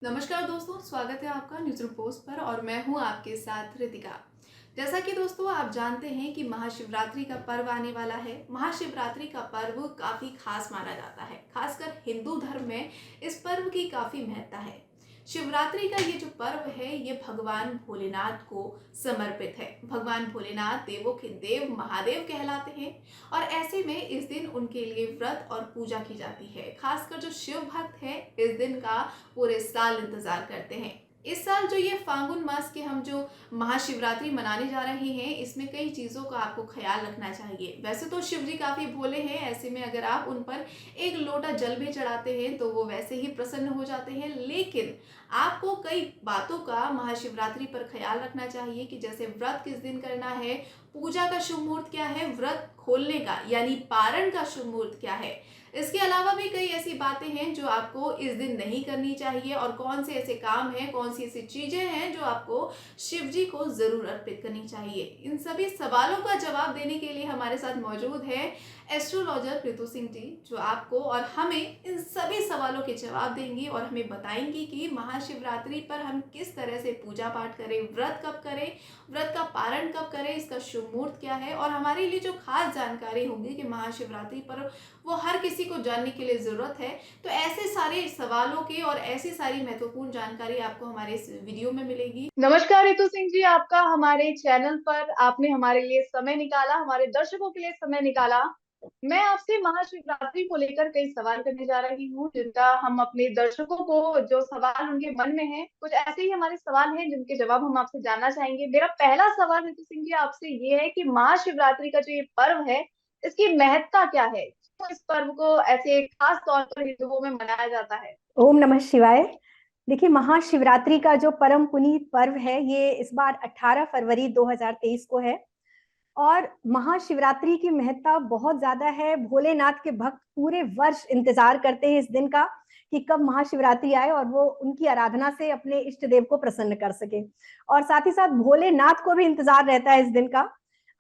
नमस्कार दोस्तों, स्वागत है आपका न्यूज़ रूम पोस्ट पर और मैं हूं आपके साथ रितिका। जैसा कि दोस्तों आप जानते हैं कि महाशिवरात्रि का पर्व आने वाला है। महाशिवरात्रि का पर्व काफ़ी खास माना जाता है, खासकर हिंदू धर्म में इस पर्व की काफ़ी महत्ता है। शिवरात्रि का ये जो पर्व है ये भगवान भोलेनाथ को समर्पित है। भगवान भोलेनाथ देवों के देव महादेव कहलाते हैं और ऐसे में इस दिन उनके लिए व्रत और पूजा की जाती है। खासकर जो शिव भक्त है इस दिन का पूरे साल इंतजार करते हैं। इस साल जो ये फाल्गुन मास के हम जो महाशिवरात्रि मनाने जा रहे हैं इसमें कई चीज़ों का आपको ख्याल रखना चाहिए। वैसे तो शिव जी काफ़ी भोले हैं, ऐसे में अगर आप उन पर एक लोटा जल भी चढ़ाते हैं तो वो वैसे ही प्रसन्न हो जाते हैं। लेकिन आपको कई बातों का महाशिवरात्रि पर ख्याल रखना चाहिए कि जैसे व्रत किस दिन करना है, पूजा का शुभ मुहूर्त क्या है, व्रत खोलने का यानी पारण का शुभ मुहूर्त क्या है। इसके अलावा भी कई ऐसी बातें हैं जो आपको इस दिन नहीं करनी चाहिए और कौन से ऐसे काम हैं, कौन सी ऐसी चीजें हैं जो आपको शिव जी को जरूर अर्पित करनी चाहिए। इन सभी सवालों का जवाब देने के लिए हमारे साथ मौजूद है एस्ट्रोलॉजर ऋतु सिंह जी, जो आपको और हमें इन सभी सवालों के जवाब देंगी और हमें बताएंगी कि महाशिवरात्रि पर हम किस तरह से पूजा पाठ करें, व्रत कब करें, व्रत का पारण कब करें, इसका शुभ मुहूर्त क्या है और हमारे लिए जो खास जानकारी होगी कि महाशिवरात्रि पर वो हर किसी को जानने के लिए ज़रूरत है। तो ऐसे सारे सवालों के और ऐसी सारी महत्वपूर्ण जानकारी आपको हमारे इस वीडियो में मिलेगी। नमस्कार रितु सिंह जी, आपका हमारे चैनल पर आपने हमारे लिए समय निकाला, हमारे दर्शकों के लिए समय निकाला। मैं आपसे महाशिवरात्रि को लेकर कई सवाल करने जा रही हूँ जिनका हम अपने दर्शकों को जो सवाल उनके मन में है, कुछ ऐसे ही हमारे सवाल हैं जिनके जवाब हम आपसे जानना चाहेंगे। मेरा पहला सवाल रितु सिंह जी आपसे ये है कि महाशिवरात्रि का जो ये पर्व है इसकी महत्ता क्या है? क्यों इस पर्व को ऐसे खास तौर पर हिंदुओं में मनाया जाता है? ओम नमः शिवाय। देखिए, महाशिवरात्रि का जो परम पुनीत पर्व है ये इस बार 18 फरवरी 2023 को है। और महाशिवरात्रि की महत्ता बहुत ज्यादा है। भोलेनाथ के भक्त पूरे वर्ष इंतजार करते हैं इस दिन का कि कब महाशिवरात्रि आए और वो उनकी आराधना से अपने इष्ट देव को प्रसन्न कर सके। और साथ ही साथ भोलेनाथ को भी इंतजार रहता है इस दिन का।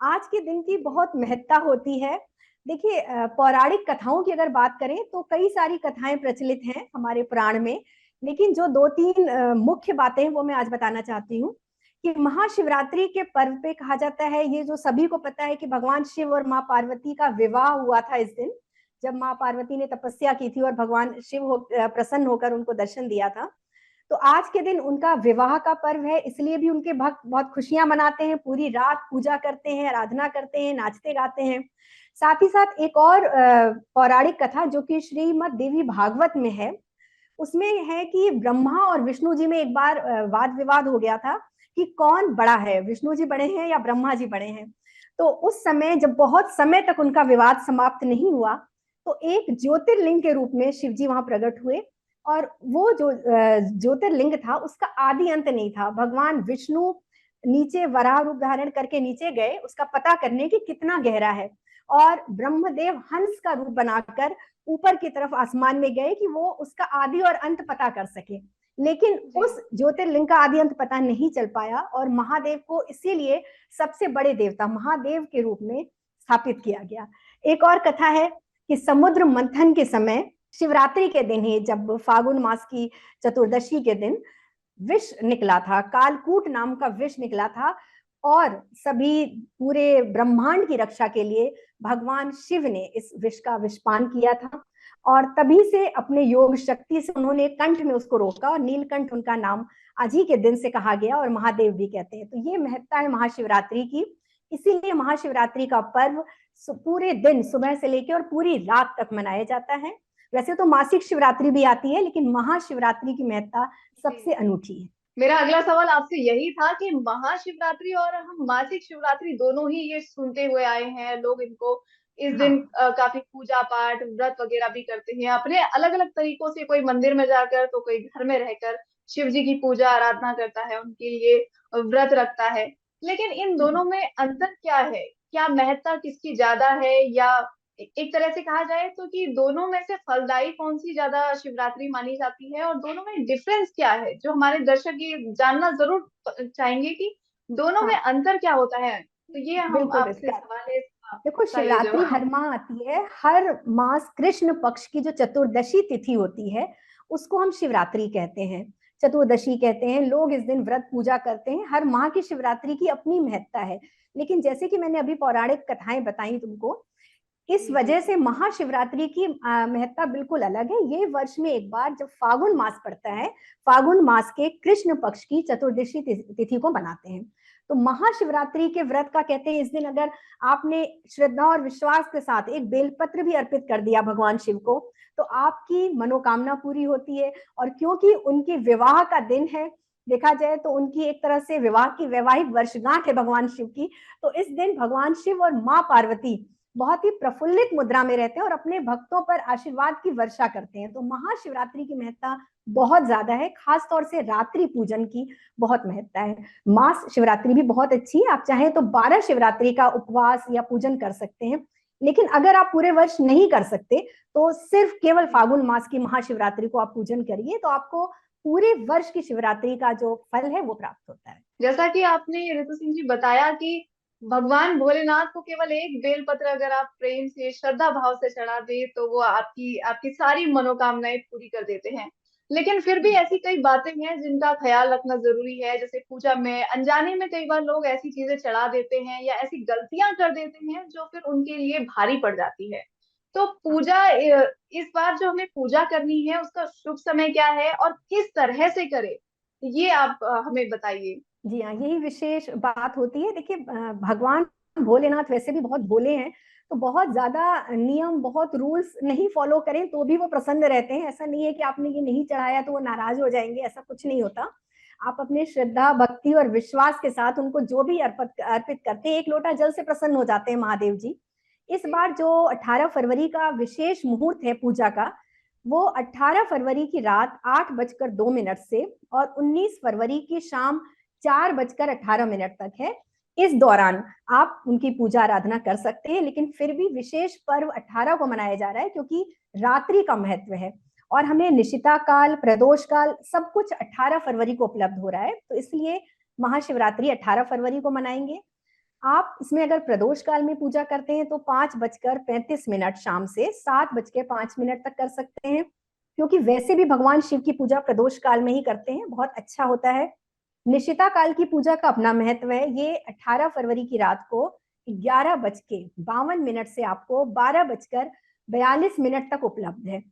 आज के दिन की बहुत महत्ता होती है। देखिए, पौराणिक कथाओं की अगर बात करें तो कई सारी कथाएं प्रचलित हैं हमारे पुराण में, लेकिन जो दो तीन मुख्य बातें वो मैं आज बताना चाहती हूँ। कि महाशिवरात्रि के पर्व पे कहा जाता है, ये जो सभी को पता है कि भगवान शिव और माँ पार्वती का विवाह हुआ था इस दिन, जब माँ पार्वती ने तपस्या की थी और भगवान शिव प्रसन्न होकर उनको दर्शन दिया था। तो आज के दिन उनका विवाह का पर्व है, इसलिए भी उनके भक्त बहुत खुशियां मनाते हैं, पूरी रात पूजा करते हैं, आराधना करते हैं, नाचते गाते हैं। साथ ही साथ एक और पौराणिक कथा जो कि श्रीमद् देवी भागवत में है, उसमें है कि ब्रह्मा और विष्णु जी में एक बार वाद विवाद हो गया था कि कौन बड़ा है, विष्णु जी बड़े हैं या ब्रह्मा जी बड़े हैं। तो उस समय जब बहुत समय तक उनका विवाद समाप्त नहीं हुआ तो एक ज्योतिर्लिंग के रूप में शिव जी वहां प्रकट हुए। और वो जो ज्योतिर्लिंग था उसका आदि अंत नहीं था। भगवान विष्णु नीचे वराह रूप धारण करके नीचे गए उसका पता करने की कितना गहरा है, और ब्रह्मदेव हंस का रूप बनाकर ऊपर की तरफ आसमान में गए कि वो उसका आदि और अंत पता कर सके। लेकिन उस ज्योतिर्लिंग का आदि अंत पता नहीं चल पाया और महादेव को इसीलिए सबसे बड़े देवता महादेव के रूप में स्थापित किया गया। एक और कथा है कि समुद्र मंथन के समय शिवरात्रि के दिन ही, जब फागुन मास की चतुर्दशी के दिन विष निकला था, कालकूट नाम का विष निकला था, और सभी पूरे ब्रह्मांड की रक्षा के लिए भगवान शिव ने इस विष का विषपान किया था। और तभी से अपने योग शक्ति से उन्होंने कंठ में उसको रोका और नीलकंठ उनका नाम आज ही के दिन से कहा गया और महादेव भी कहते हैं। तो ये महत्ता है महाशिवरात्रि की। इसीलिए महाशिवरात्रि का पर्व पूरे दिन सुबह से लेकर और पूरी रात तक मनाया जाता है। वैसे तो मासिक शिवरात्रि भी आती है, लेकिन महाशिवरात्रि की महत्ता सबसे अनूठी है। मेरा अगला सवाल आपसे यही था कि महाशिवरात्रि और हम मासिक शिवरात्रि दोनों ही ये सुनते हुए आए हैं, लोग इनको इस दिन हाँ, काफी पूजा पाठ व्रत वगैरह भी करते हैं अपने अलग अलग तरीकों से, कोई मंदिर में जाकर तो कोई घर में रहकर शिव जी की पूजा आराधना करता है, उनके लिए व्रत रखता है। लेकिन इन दोनों में अंतर क्या है? क्या महत्ता किसकी ज्यादा है, या एक तरह से कहा जाए तो कि दोनों में से फलदायी कौन सी ज्यादा शिवरात्रि मानी जाती है और दोनों में डिफरेंस क्या है, जो हमारे दर्शक ये जानना जरूर चाहेंगे कि दोनों में हाँ, अंतर क्या होता है। तो ये हम बिल्कुल आपसे इसका सवाल है, इसका देखो, चाहिए शिवरात्रि हर जवाब। माह आती है। हर मास कृष्ण पक्ष की जो चतुर्दशी तिथि होती है उसको हम शिवरात्रि कहते हैं। चतुर्दशी कहते हैं, लोग इस दिन व्रत पूजा करते हैं। हर माह की शिवरात्रि की अपनी महत्ता है, लेकिन जैसे कि मैंने अभी पौराणिक कथाएं बताई तुमको, इस वजह से महाशिवरात्रि की महत्ता बिल्कुल अलग है। ये वर्ष में एक बार जब फागुन मास पड़ता है, फागुन मास के कृष्ण पक्ष की चतुर्दशी तिथि को बनाते हैं। तो महाशिवरात्रि के व्रत का कहते हैं, इस दिन अगर आपने श्रद्धा और विश्वास के साथ एक बेलपत्र भी अर्पित कर दिया भगवान शिव को, तो आपकी मनोकामना पूरी होती है। और क्योंकि उनके विवाह का दिन है, देखा जाए तो उनकी एक तरह से विवाह की वैवाहिक वर्षगांठ है भगवान शिव की, तो इस दिन भगवान शिव और माँ पार्वती बहुत ही प्रफुल्लित मुद्रा में रहते हैं और अपने भक्तों पर आशीर्वाद की वर्षा करते हैं। तो महाशिवरात्रि की महत्ता बहुत ज्यादा है, खास तौर से रात्रि पूजन की बहुत महत्ता है। मास शिवरात्रि भी बहुत अच्छी है, आप चाहें तो 12 शिवरात्रि का उपवास या पूजन कर सकते हैं, लेकिन अगर आप पूरे वर्ष नहीं कर सकते तो सिर्फ केवल फागुन मास की महाशिवरात्रि को आप पूजन करिए, तो आपको पूरे वर्ष की शिवरात्रि का जो फल है वो प्राप्त होता है। जैसा कि आपने ऋतु सिंह जी बताया कि भगवान भोलेनाथ को केवल एक बेलपत्र अगर आप प्रेम से श्रद्धा भाव से चढ़ा दे तो वो आपकी आपकी सारी मनोकामनाएं पूरी कर देते हैं। लेकिन फिर भी ऐसी कई बातें हैं जिनका ख्याल रखना जरूरी है, जैसे पूजा में अनजाने में कई बार लोग ऐसी चीजें चढ़ा देते हैं या ऐसी गलतियां कर देते हैं जो फिर उनके लिए भारी पड़ जाती है। तो पूजा इस बार जो हमें पूजा करनी है उसका शुभ समय क्या है और किस तरह से करें, ये आप हमें बताइए। जी हाँ, यही विशेष बात होती है। देखिए, भगवान भोलेनाथ वैसे भी बहुत भोले हैं, तो बहुत ज्यादा नियम, बहुत रूल्स नहीं फॉलो करें तो भी वो प्रसन्न रहते हैं। ऐसा नहीं है कि आपने ये नहीं चढ़ाया तो वो नाराज हो जाएंगे, ऐसा कुछ नहीं होता। आप अपने श्रद्धा, भक्ति और विश्वास के साथ उनको जो भी अर्पित अर्पित करते हैं, एक लोटा जल से प्रसन्न हो जाते हैं महादेव जी। इस बार जो 18 फरवरी का विशेष मुहूर्त है पूजा का, वो 18 फरवरी की रात 8:02 से और 19 फरवरी की शाम 4:18 तक है। इस दौरान आप उनकी पूजा आराधना कर सकते हैं, लेकिन फिर भी विशेष पर्व 18 को मनाया जा रहा है क्योंकि रात्रि का महत्व है और हमें निशिता काल, प्रदोष काल सब कुछ 18 फरवरी को उपलब्ध हो रहा है, तो इसलिए महाशिवरात्रि 18 फरवरी को मनाएंगे। आप इसमें अगर प्रदोष काल में पूजा करते हैं तो 5:35 शाम से 7:05 तक कर सकते हैं, क्योंकि वैसे भी भगवान शिव की पूजा प्रदोष काल में ही करते हैं, बहुत अच्छा होता है। निशिता काल की पूजा का अपना महत्व है। ये 18 फरवरी की रात को 11:52 से आपको 12:42 तक उपलब्ध है।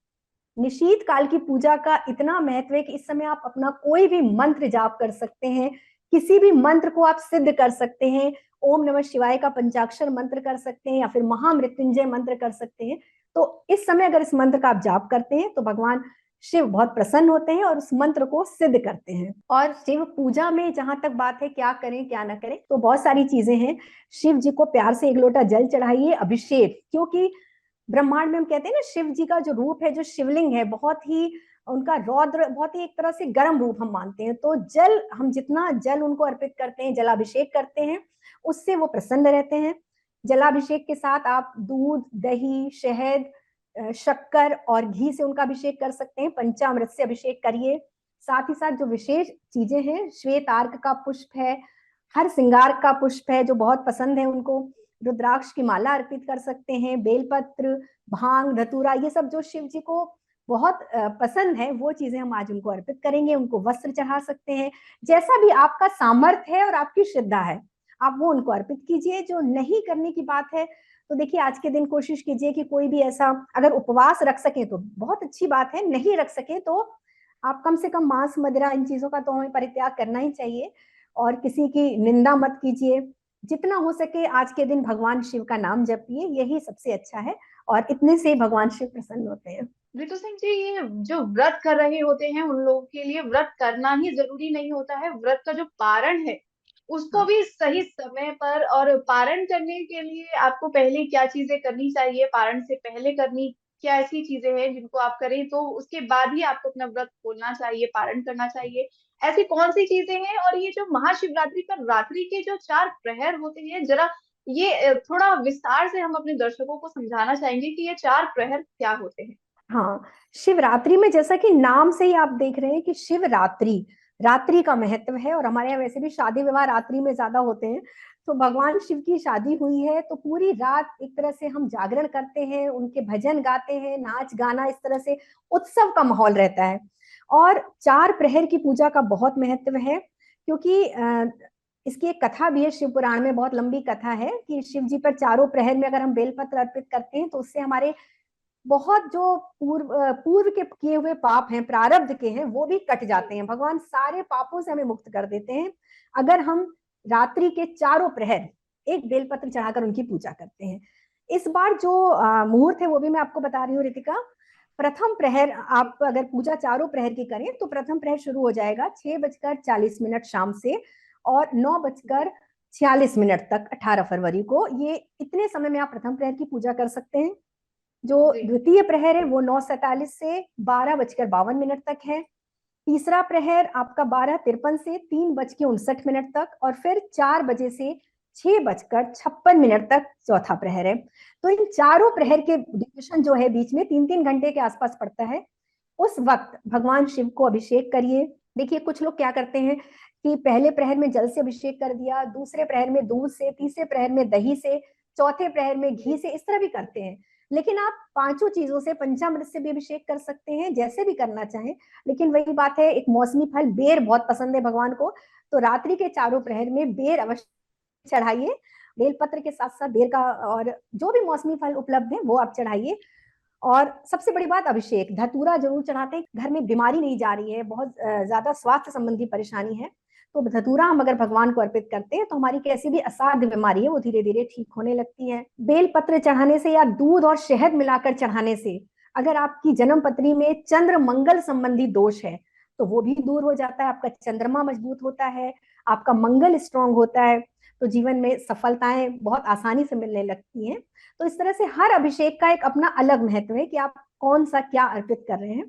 निशीत काल की पूजा का इतना महत्व है कि इस समय आप अपना कोई भी मंत्र जाप कर सकते हैं, किसी भी मंत्र को आप सिद्ध कर सकते हैं। ओम नमः शिवाय का पंचाक्षर मंत्र कर सकते हैं या फिर महामृत्युंजय मंत्र कर सकते हैं। तो इस समय अगर इस मंत्र का आप जाप करते हैं तो भगवान शिव बहुत प्रसन्न होते हैं और उस मंत्र को सिद्ध करते हैं। और शिव पूजा में जहां तक बात है क्या करें क्या ना करें, तो बहुत सारी चीजें हैं। शिव जी को प्यार से एक लोटा जल चढ़ाइए, अभिषेक, क्योंकि ब्रह्मांड में हम कहते हैं ना, शिव जी का जो रूप है, जो शिवलिंग है, बहुत ही उनका रौद्र, बहुत ही एक तरह से गर्म रूप हम मानते हैं। तो जल, हम जितना जल उनको अर्पित करते हैं, जलाभिषेक करते हैं, उससे वो प्रसन्न रहते हैं। जलाभिषेक के साथ आप दूध, दही, शहद, शक्कर और घी से उनका अभिषेक कर सकते हैं। पंचामृत से अभिषेक करिए। साथ ही साथ जो विशेष चीजें हैं, श्वेत आर्क का पुष्प है, हर श्रृंगार का पुष्प है जो बहुत पसंद है उनको, रुद्राक्ष की माला अर्पित कर सकते हैं, बेलपत्र, भांग, धतूरा, ये सब जो शिव जी को बहुत पसंद है वो चीजें हम आज उनको अर्पित करेंगे। उनको वस्त्र चढ़ा सकते हैं, जैसा भी आपका सामर्थ्य है और आपकी श्रद्धा है आप वो उनको अर्पित कीजिए। जो नहीं करने की बात है तो देखिए, आज के दिन कोशिश कीजिए कि कोई भी ऐसा, अगर उपवास रख सके तो बहुत अच्छी बात है, नहीं रख सके तो आप कम से कम मांस, मदिरा, इन चीजों का तो हमें परित्याग करना ही चाहिए और किसी की निंदा मत कीजिए। जितना हो सके आज के दिन भगवान शिव का नाम जपिए, यही सबसे अच्छा है और इतने से भगवान शिव प्रसन्न होते हैं। ऋतु सिंह जी, ये जो व्रत कर रहे होते हैं उन लोगों के लिए व्रत करना ही जरूरी नहीं होता है, व्रत का जो पारण है उसको भी सही समय पर, और पारण करने के लिए आपको पहले क्या चीजें करनी चाहिए, पारण से पहले करनी क्या ऐसी चीजें हैं जिनको आप करें तो उसके बाद ही आपको अपना व्रत खोलना चाहिए, पारण करना चाहिए, ऐसी कौन सी चीजें हैं? और ये जो महाशिवरात्रि पर रात्रि के जो 4 प्रहर होते हैं, जरा ये थोड़ा विस्तार से हम अपने दर्शकों को समझाना चाहेंगे कि ये 4 प्रहर क्या होते हैं। हाँ, शिवरात्रि में जैसा कि नाम से ही आप देख रहे हैं कि शिवरात्रि, रात्रि का महत्व है और हमारे यहाँ वैसे भी शादी विवाह रात्रि में ज्यादा होते हैं। तो भगवान शिव की शादी हुई है तो पूरी रात एक तरह से हम जागरण करते हैं, उनके भजन गाते हैं, नाच गाना, इस तरह से उत्सव का माहौल रहता है। और 4 प्रहर की पूजा का बहुत महत्व है, क्योंकि इसकी एक कथा भी है, शिव पुराण में बहुत लंबी कथा है कि शिव जी पर चारों प्रहर में अगर हम बेलपत्र अर्पित करते हैं तो उससे हमारे बहुत जो पूर्व के किए हुए पाप हैं, प्रारब्ध के हैं, वो भी कट जाते हैं। भगवान सारे पापों से हमें मुक्त कर देते हैं अगर हम रात्रि के चारों प्रहर एक बेलपत्र चढ़ाकर उनकी पूजा करते हैं। इस बार जो मुहूर्त है वो भी मैं आपको बता रही हूँ रितिका। प्रथम प्रहर आप अगर पूजा चारों प्रहर की करें तो प्रथम प्रहर शुरू हो जाएगा 6:40 शाम से और 9:46 तक 18 फरवरी को। ये इतने समय में आप प्रथम प्रहर की पूजा कर सकते हैं। जो द्वितीय प्रहर है वो 9:47 से 12:52 तक है। तीसरा प्रहर आपका 12:53 से 3:59 तक और फिर 4 बजे से 6:56 तक चौथा प्रहर है। तो इन चारों प्रहर के ड्यूरेशन जो है बीच में 3-3 घंटे के आसपास पड़ता है। उस वक्त भगवान शिव को अभिषेक करिए। देखिए कुछ लोग क्या करते हैं कि पहले प्रहर में जल से अभिषेक कर दिया, दूसरे प्रहर में दूध से, तीसरे प्रहर में दही से, चौथे प्रहर में घी से, इस तरह भी करते हैं। लेकिन आप पांचों चीजों से, पंचामृत से भी अभिषेक कर सकते हैं, जैसे भी करना चाहें। लेकिन वही बात है, एक मौसमी फल बेर बहुत पसंद है भगवान को, तो रात्रि के चारों प्रहर में बेर अवश्य चढ़ाइए। बेलपत्र के साथ साथ बेर का और जो भी मौसमी फल उपलब्ध है वो आप चढ़ाइए। और सबसे बड़ी बात, अभिषेक धतूरा जरूर चढ़ाते हैं। घर में बीमारी नहीं जा रही है, बहुत ज्यादा स्वास्थ्य संबंधी परेशानी है, तो धतूरा हम अगर भगवान को अर्पित करते हैं तो हमारी कैसी भी असाध्य बीमारी है वो धीरे धीरे ठीक होने लगती है। बेल पत्र चढ़ाने से या दूध और शहद मिलाकर चढ़ाने से अगर आपकी जन्म पत्री में चंद्र मंगल संबंधी दोष है तो वो भी दूर हो जाता है, आपका चंद्रमा मजबूत होता है, आपका मंगल स्ट्रांग होता है, तो जीवन में सफलताएं बहुत आसानी से मिलने लगती हैं। तो इस तरह से हर अभिषेक का एक अपना अलग महत्व है कि आप कौन सा क्या अर्पित कर रहे हैं।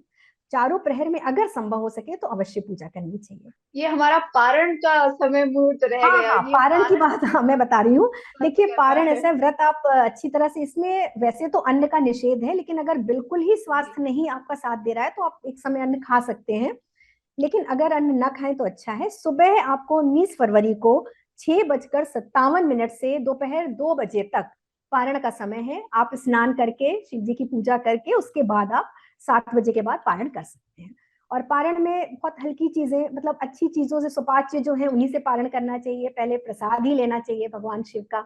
चारों प्रहर में अगर संभव हो सके तो अवश्य पूजा करनी चाहिए। ये हमारा पारण का समय मुहूर्त रह हाँ गया। हाँ, ये पारण की बात मैं बता रही हूँ। देखिए पारण है। ऐसा है, व्रत आप अच्छी तरह से, इसमें वैसे तो अन्न का निषेध है, लेकिन अगर बिल्कुल ही स्वास्थ्य नहीं आपका साथ दे रहा है तो आप एक समय अन्न खा सकते हैं। लेकिन अगर अन्न न खाएं तो अच्छा है। सुबह आपको 19 फरवरी को 6:57 से दोपहर 2 बजे तक पारण का समय है। आप स्नान करके शिव जी की पूजा करके उसके बाद आप 7 बजे के बाद पारण कर सकते हैं। और पारण में बहुत हल्की चीजें, मतलब अच्छी चीजों से, सुपाच्य जो है उन्हीं से पारण करना चाहिए। पहले प्रसाद ही लेना चाहिए भगवान शिव का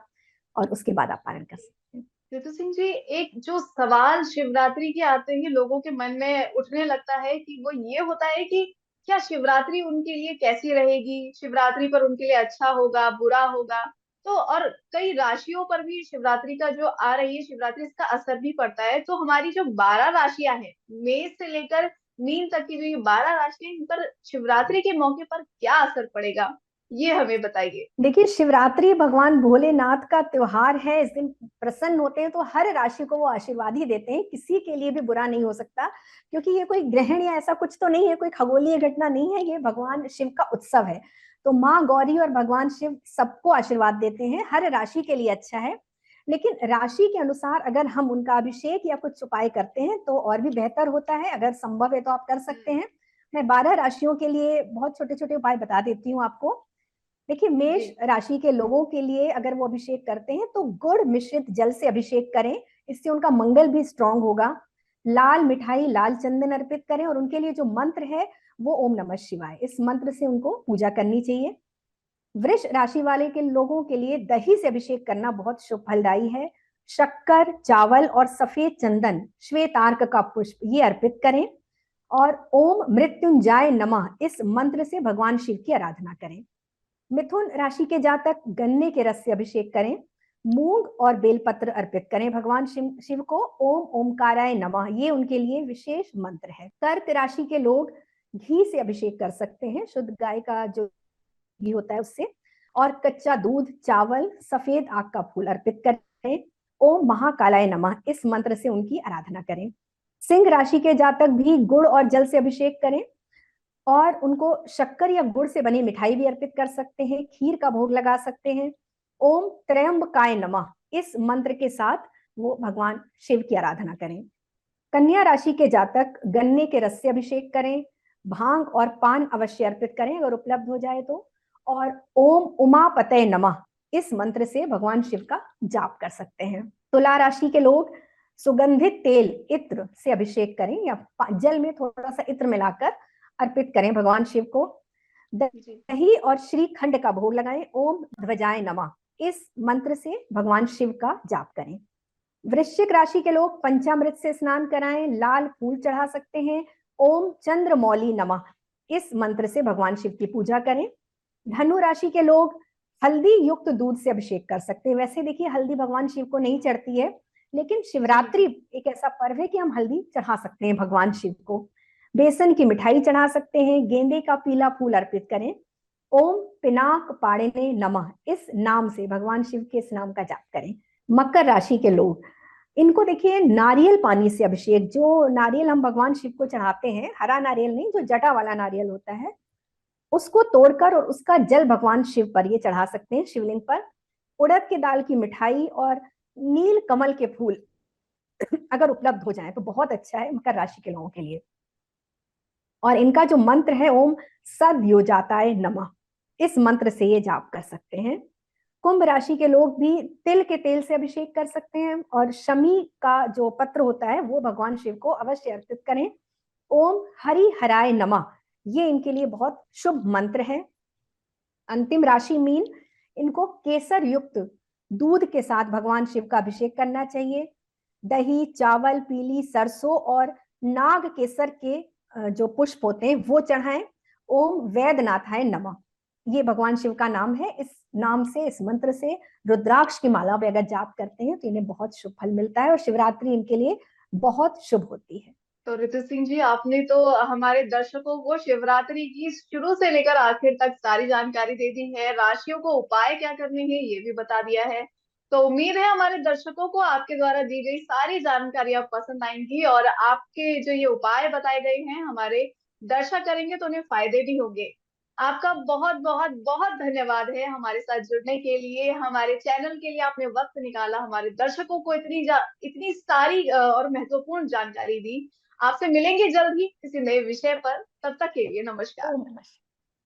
और उसके बाद आप पारण कर सकते हैं। ऋतु सिंह जी, एक जो सवाल शिवरात्रि के आते ही लोगों के मन में उठने लगता है कि वो ये होता है कि क्या शिवरात्रि उनके लिए कैसी रहेगी, शिवरात्रि पर उनके लिए अच्छा होगा, बुरा होगा। तो और कई राशियों पर भी शिवरात्रि का जो आ रही है शिवरात्रि, इसका असर भी पड़ता है। तो हमारी जो 12 राशियां हैं, मेष से लेकर मीन तक की जो ये 12 राशियां, इन पर शिवरात्रि के मौके पर क्या असर पड़ेगा, ये हमें बताइए। देखिए शिवरात्रि भगवान भोलेनाथ का त्योहार है। इस दिन प्रसन्न होते हैं तो हर राशि को वो आशीर्वाद ही देते हैं, किसी के लिए भी बुरा नहीं हो सकता, क्योंकि ये कोई ग्रहण या ऐसा कुछ तो नहीं है, कोई खगोलीय घटना नहीं है, ये भगवान शिव का उत्सव है। तो माँ गौरी और भगवान शिव सबको आशीर्वाद देते हैं, हर राशि के लिए अच्छा है। लेकिन राशि के अनुसार अगर हम उनका अभिषेक या कुछ उपाय करते हैं तो और भी बेहतर होता है। अगर संभव है तो आप कर सकते हैं। मैं 12 राशियों के लिए बहुत छोटे छोटे उपाय बता देती हूँ आपको। देखिए मेष राशि के लोगों के लिए अगर वो अभिषेक करते हैं तो गुड़ मिश्रित जल से अभिषेक करें, इससे उनका मंगल भी स्ट्रांग होगा। लाल मिठाई, लाल चंदन अर्पित करें और उनके लिए जो मंत्र है वो ओम नमः शिवाय, इस मंत्र से उनको पूजा करनी चाहिए। वृष राशि वाले के लोगों के लिए दही से अभिषेक करना बहुत शुभ फलदायी है। शक्कर, चावल और सफेद चंदन, श्वेत आर्क का पुष्प, ये अर्पित करें और ओम मृत्युंजय नमः इस मंत्र से भगवान शिव की आराधना करें। मिथुन राशि के जातक गन्ने के रस से अभिषेक करें, मूंग और बेलपत्र अर्पित करें भगवान शिव को। ओम ओमकाराय नमः, ये उनके लिए विशेष मंत्र है। कर्क राशि के लोग घी से अभिषेक कर सकते हैं, शुद्ध गाय का जो घी होता है उससे, और कच्चा दूध, चावल, सफेद आग का फूल अर्पित करें। ओम महाकालाय नमः इस मंत्र से उनकी आराधना करें। सिंह राशि के जातक भी गुड़ और जल से अभिषेक करें और उनको शक्कर या गुड़ से बनी मिठाई भी अर्पित कर सकते हैं, खीर का भोग लगा सकते हैं। ओम त्र्यंबकाय नमः इस मंत्र के साथ वो भगवान शिव की आराधना करें। कन्या राशि के जातक गन्ने के रस से अभिषेक करें, भांग और पान अवश्य अर्पित करें अगर उपलब्ध हो जाए तो, और ओम उमापतये नमः इस मंत्र से भगवान शिव का जाप कर सकते हैं। तुला राशि के लोग सुगंधित तेल, इत्र से अभिषेक करें या जल में थोड़ा सा इत्र मिलाकर अर्पित करें भगवान शिव को। जी। दही और श्रीखंड का भोग लगाएं। ओम ध्वजाय नमः, इस मंत्र से भगवान शिव का जाप करें। वृश्चिक राशि के लोग पंचामृत से स्नान कराएं, लाल फूल चढ़ा सकते हैं। ओम चंद्रमौली नमः, इस मंत्र से भगवान शिव की पूजा करें। धनु राशि के लोग हल्दी युक्त दूध से अभिषेक कर सकते हैं। वैसे देखिए हल्दी भगवान शिव को नहीं चढ़ती है, लेकिन शिवरात्रि एक ऐसा पर्व है कि हम हल्दी चढ़ा सकते हैं भगवान शिव को। बेसन की मिठाई चढ़ा सकते हैं। गेंदे का पीला फूल अर्पित करें। ओम पिनाक पाड़िने नमः, इस नाम से भगवान शिव के इस नाम का जाप करें। मकर राशि के लोग, इनको देखिए नारियल पानी से अभिषेक, जो नारियल हम भगवान शिव को चढ़ाते हैं, हरा नारियल नहीं, जो जटा वाला नारियल होता है, उसको तोड़कर और उसका जल भगवान शिव पर ये चढ़ा सकते हैं, शिवलिंग पर। उड़द की दाल की मिठाई और नील कमल के फूल अगर उपलब्ध हो जाए तो बहुत अच्छा है मकर राशि के लोगों के लिए। और इनका जो मंत्र है ओम सद्योजाताय नमः, इस मंत्र से ये जाप कर सकते हैं। कुंभ राशि के लोग भी तिल के तेल से अभिषेक कर सकते हैं और शमी का जो पत्र होता है वो भगवान शिव को अवश्य अर्पित करें। ओम हरि हराय नमः, ये इनके लिए बहुत शुभ मंत्र है। अंतिम राशि मीन, इनको केसर युक्त दूध के साथ भगवान शिव का अभिषेक करना चाहिए। दही, चावल, पीली सरसों और नाग केसर के जो पुष्प होते हैं वो चढ़ाएं। ओम वैद्यनाथाय नमः, ये भगवान शिव का नाम है। इस नाम से, इस मंत्र से रुद्राक्ष की माला पे अगर जाप करते हैं तो इन्हें बहुत शुभ फल मिलता है और शिवरात्रि इनके लिए बहुत शुभ होती है। तो ऋतु सिंह जी, आपने तो हमारे दर्शकों को शिवरात्रि की शुरू से लेकर आखिर तक सारी जानकारी दे दी है। राशियों को उपाय क्या करने हैं ये भी बता दिया है। तो उम्मीद है हमारे दर्शकों को आपके द्वारा दी गई सारी जानकारियां पसंद आएंगी और आपके जो ये उपाय बताए गए हैं हमारे दर्शक करेंगे तो उन्हें फायदे भी होंगे। आपका बहुत बहुत बहुत धन्यवाद है हमारे साथ जुड़ने के लिए, हमारे चैनल के लिए आपने वक्त निकाला, हमारे दर्शकों को इतनी सारी और महत्वपूर्ण जानकारी दी। आपसे मिलेंगे जल्द ही किसी नए विषय पर। तब तक के लिए नमस्कार। ओम नमः शिवाय।